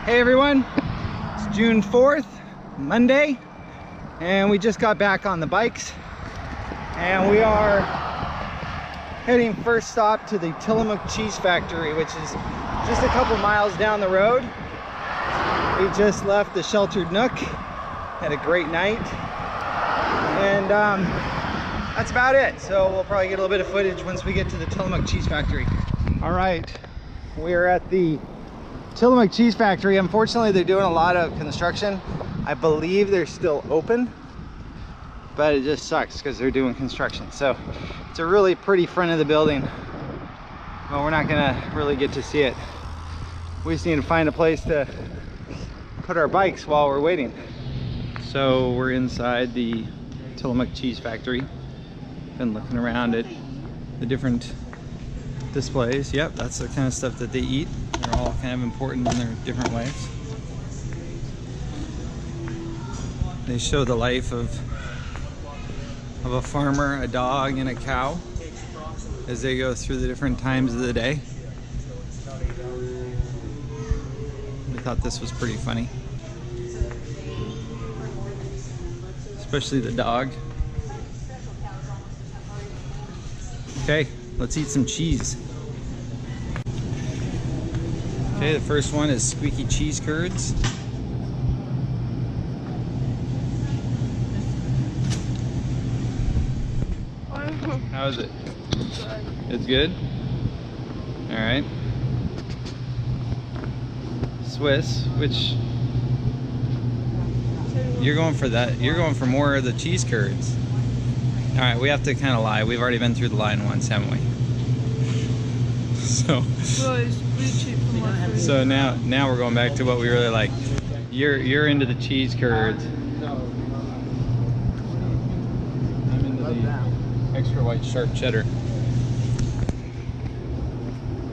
Hey everyone, it's June 4th, Monday, and we just got back on the bikes and we are heading first stop to the Tillamook cheese factory, which is just a couple miles down the road. We just left the sheltered nook, had a great night, and that's about it. So we'll probably get a little bit of footage once we get to the Tillamook cheese factory. All right, we're at the Tillamook cheese factory. Unfortunately, they're doing a lot of construction. I believe they're still open, but it just sucks because they're doing construction. So it's a really pretty front of the building, but we're not gonna really get to see it. We just need to find a place to put our bikes while we're waiting. So we're inside the Tillamook cheese factory. Been looking around at the different displays. Yep, that's the kind of stuff that they eat. They're all kind of important in their different ways. They show the life of a farmer, a dog, and a cow as they go through the different times of the day. I thought this was pretty funny. Especially the dog. Okay, let's eat some cheese. Okay, the first one is squeaky cheese curds. How is it? It's good? All right. Swiss, which you're going for that. You're going for more of the cheese curds. All right, we have to kind of lie. We've already been through the line once, haven't we? So now we're going back to what we really like. You're into the cheese curds. I'm into the extra white sharp cheddar.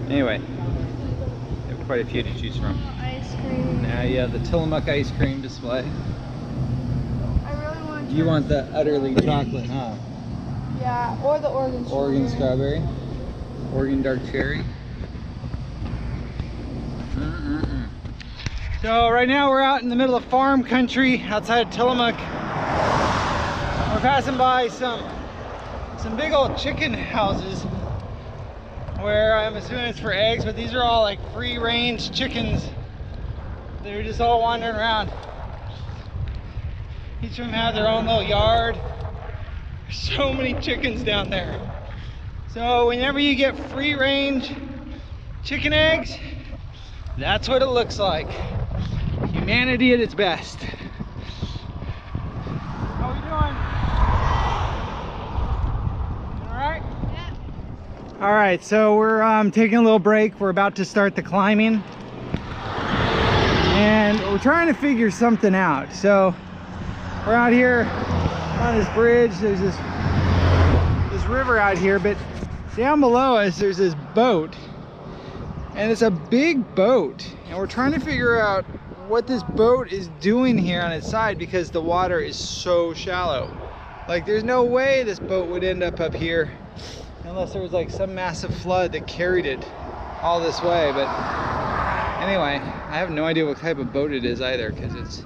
Anyway, we have quite a few to choose from. Ice cream. Now you have the Tillamook ice cream display. I really want to. You want the utterly chocolate, huh? Yeah, or the Oregon strawberry. Oregon strawberry, Oregon dark cherry. So right now we're out in the middle of farm country outside of Tillamook. We're passing by some big old chicken houses where I'm assuming it's for eggs, but these are all like free range chickens. They're just all wandering around. Each of them have their own little yard. There's so many chickens down there. So whenever you get free range chicken eggs, that's what it looks like. Humanity at its best. How we doing? All right? Yeah. All right, so we're taking a little break. We're about to start the climbing. And we're trying to figure something out. So we're out here on this bridge. There's this river out here, but down below us there's this boat. And it's a big boat, and we're trying to figure out what this boat is doing here on its side because the water is so shallow. Like, there's no way this boat would end up here unless there was like some massive flood that carried it all this way. But anyway, I have no idea what type of boat it is either, because it's,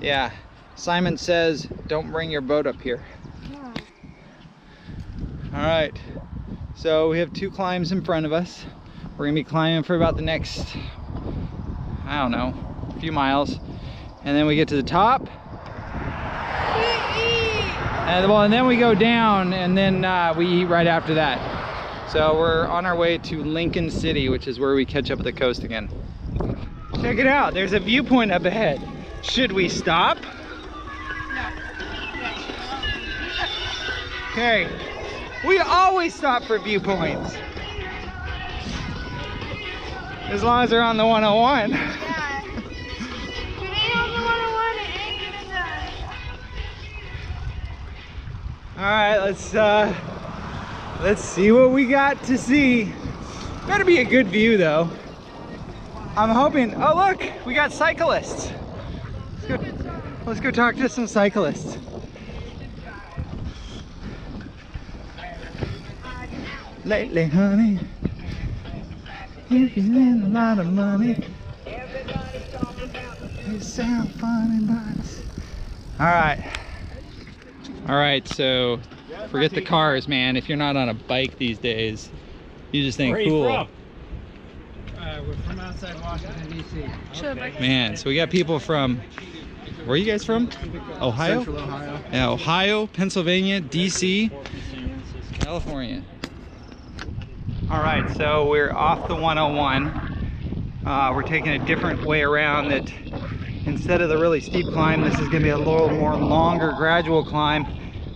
yeah, Simon says don't bring your boat up here. All right, so we have 2 climbs in front of us. We're gonna be climbing for about the next, I don't know, a few miles. And then we get to the top. And then we go down, and then we eat right after that. So we're on our way to Lincoln City, which is where we catch up at the coast again. Check it out, there's a viewpoint up ahead. Should we stop? Okay, we always stop for viewpoints. As long as they're on the 101. Yeah. If it ain't on the 101, it ain't getting done. All right, let's see what we got to see. Better be a good view though. I'm hoping. Oh look, we got cyclists. Let's go talk to some cyclists. Lately, honey, you've been a lot of money. They sound fun and bus. All right, so forget the cars, man. If you're not on a bike these days, you just think cool. We're from outside Washington, D.C. Okay. Man, so we got people from, where are you guys from? Ohio? Central Ohio. Yeah, Ohio, Pennsylvania, DC, California. All right, so we're off the 101. We're taking a different way around. That instead of the really steep climb, this is gonna be a little more longer gradual climb.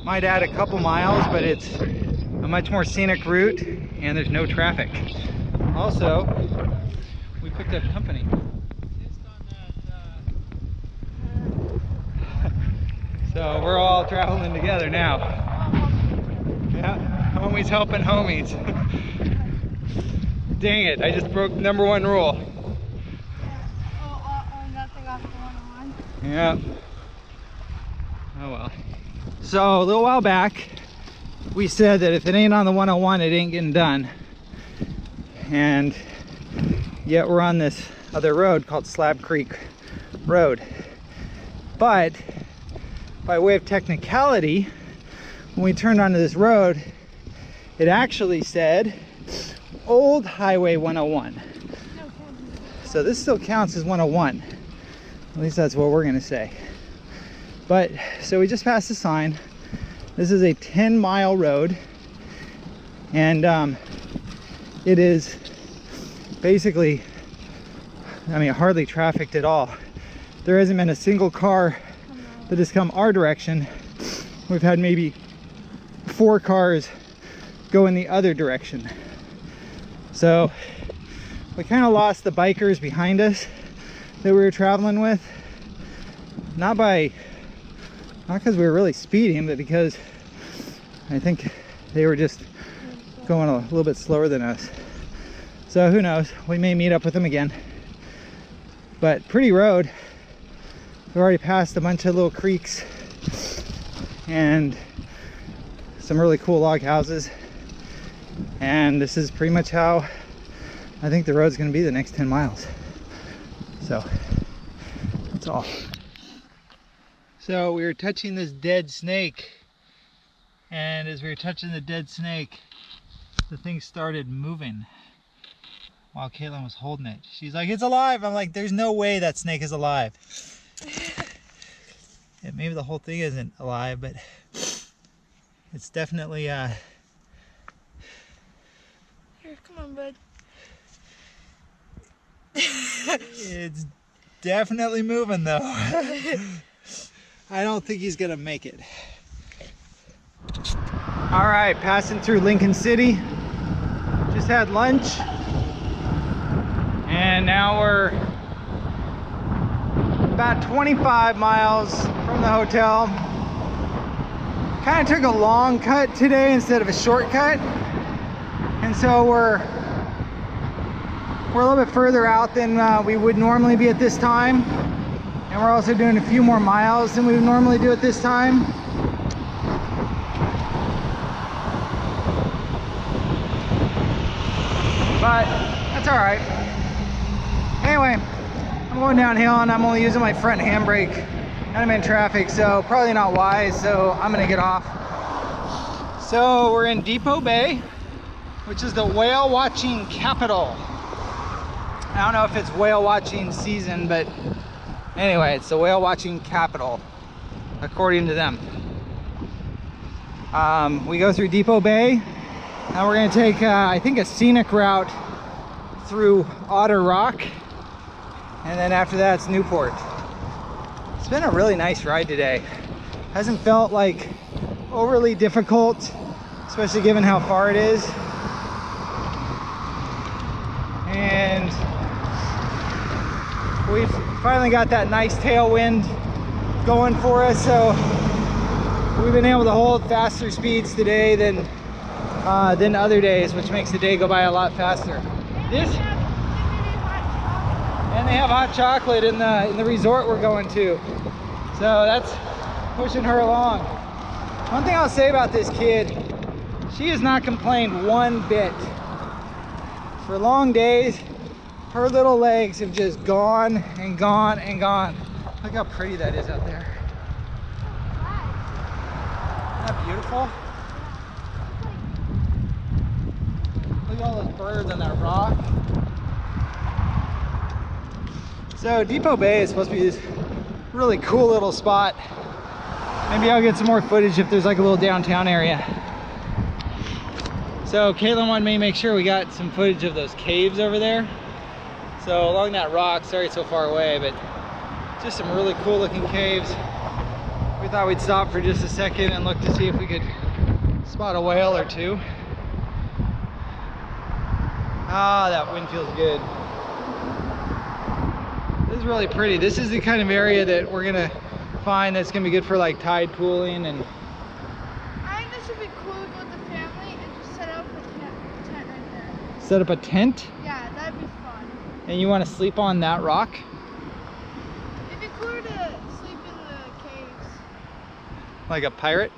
Might add a couple miles, but it's a much more scenic route and there's no traffic. Also, we picked up company. So we're all traveling together now. Yeah, homies helping homies. Dang it, I just broke #1 rule. Nothing off the 101. Yeah. Oh well. So a little while back, we said that if it ain't on the 101, it ain't getting done. And yet we're on this other road called Slab Creek Road. But by way of technicality, when we turned onto this road, it actually said Old Highway 101. So this still counts as 101. At least that's what we're gonna say. But, so we just passed the sign. This is a 10-mile road. And it is basically, I mean, hardly trafficked at all. There hasn't been a single car that has come our direction. We've had maybe 4 cars go in the other direction. So we kind of lost the bikers behind us that we were traveling with. Not because we were really speeding, but because I think they were just going a little bit slower than us. So who knows, we may meet up with them again. But pretty road. We've already passed a bunch of little creeks and some really cool log houses. And this is pretty much how I think the road's gonna be the next 10 miles. So that's all. So we were touching this dead snake, and as we were touching the dead snake, the thing started moving while Caitlin was holding it. She's like, it's alive. I'm like, there's no way that snake is alive. And maybe the whole thing isn't alive, but it's definitely Here, come on, bud. it's definitely moving though. I don't think he's gonna make it. All right, passing through Lincoln City. Just had lunch. And now we're about 25 miles from the hotel. Kind of took a long cut today instead of a shortcut. And so we're a little bit further out than we would normally be at this time. And we're also doing a few more miles than we would normally do at this time. But that's all right. Anyway, I'm going downhill and I'm only using my front handbrake and I'm in traffic, so probably not wise, so I'm gonna get off. So we're in Depot Bay, which is the whale watching capital. I don't know if it's whale watching season, but anyway, it's the whale watching capital, according to them. We go through Depot Bay, and we're gonna take, I think, a scenic route through Otter Rock, and then after that, it's Newport. It's been a really nice ride today. Hasn't felt like overly difficult, especially given how far it is. And we've finally got that nice tailwind going for us, so we've been able to hold faster speeds today than other days, which makes the day go by a lot faster. This, and they have hot chocolate in the resort we're going to, so that's pushing her along. One thing I'll say about this kid, she has not complained one bit. For long days, her little legs have just gone and gone and gone. Look how pretty that is out there. Isn't that beautiful? Look at all those birds on that rock. So Depot Bay is supposed to be this really cool little spot. Maybe I'll get some more footage if there's like a little downtown area. So Caitlin wanted me to make sure we got some footage of those caves over there. So along that rock, sorry it's so far away, but just some really cool looking caves. We thought we'd stop for just a second and look to see if we could spot a whale or two. Ah, that wind feels good. This is really pretty. This is the kind of area that we're gonna find that's gonna be good for like tide pooling. And I think this would be cool to go with the family and just set up a tent right there. set up a tent. Yeah, that'd be fun. And you want to sleep on that rock? It'd be cooler to sleep in the caves. Like a pirate?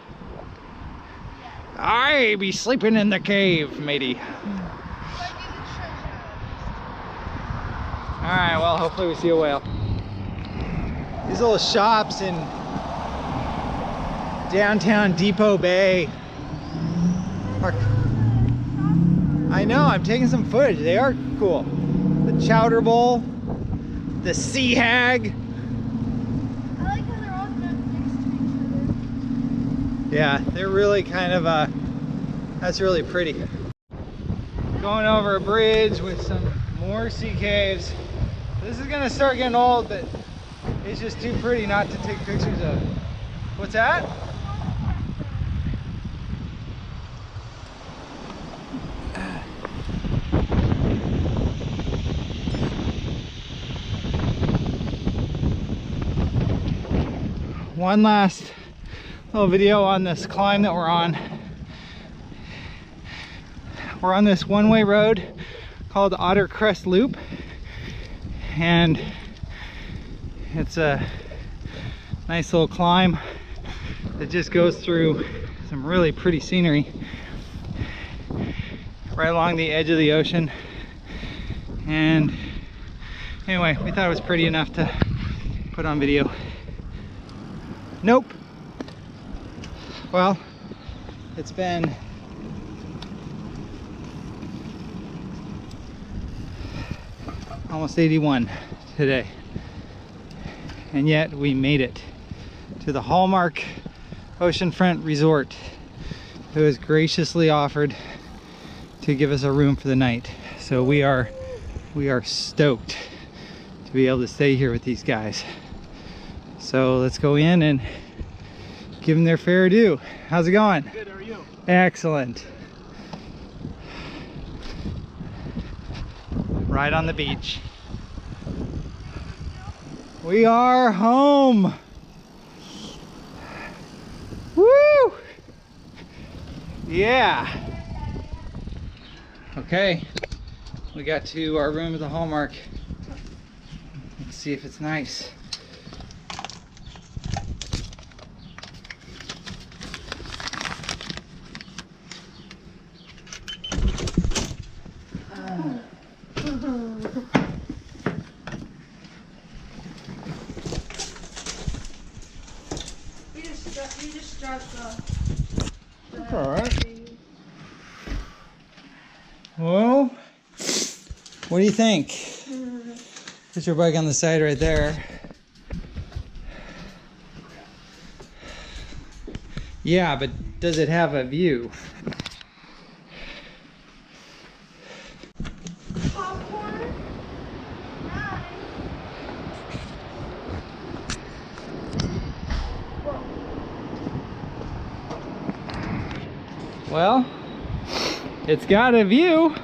Yeah. I be sleeping in the cave, matey. Like in the treasure. Alright, well, hopefully we see a whale. These little shops in downtown Depot Bay are... I know, I'm taking some footage. They are cool. The Chowder Bowl, the Sea Hag. I like how they're all next to each other. Yeah, they're really kind of, that's really pretty. Going over a bridge with some more sea caves. This is gonna start getting old, but it's just too pretty not to take pictures of. What's that? One last little video on this climb that we're on. We're on this one-way road called Otter Crest Loop, and it's a nice little climb that just goes through some really pretty scenery right along the edge of the ocean. And anyway, we thought it was pretty enough to put on video. Nope. Well, it's been almost 81 today, and yet we made it to the Hallmark Oceanfront Resort, who has graciously offered to give us a room for the night. So we are stoked to be able to stay here with these guys. So let's go in and give them their fair due. How's it going? Good, how are you? Excellent. Right on the beach. We are home. Woo! Yeah. Okay. We got to our room at the Hallmark. Let's see if it's nice. You just struck That's all right. Well, what do you think? Put your bike on the side right there. Yeah, but does it have a view? Popcorn? Nice. Well, it's got a view.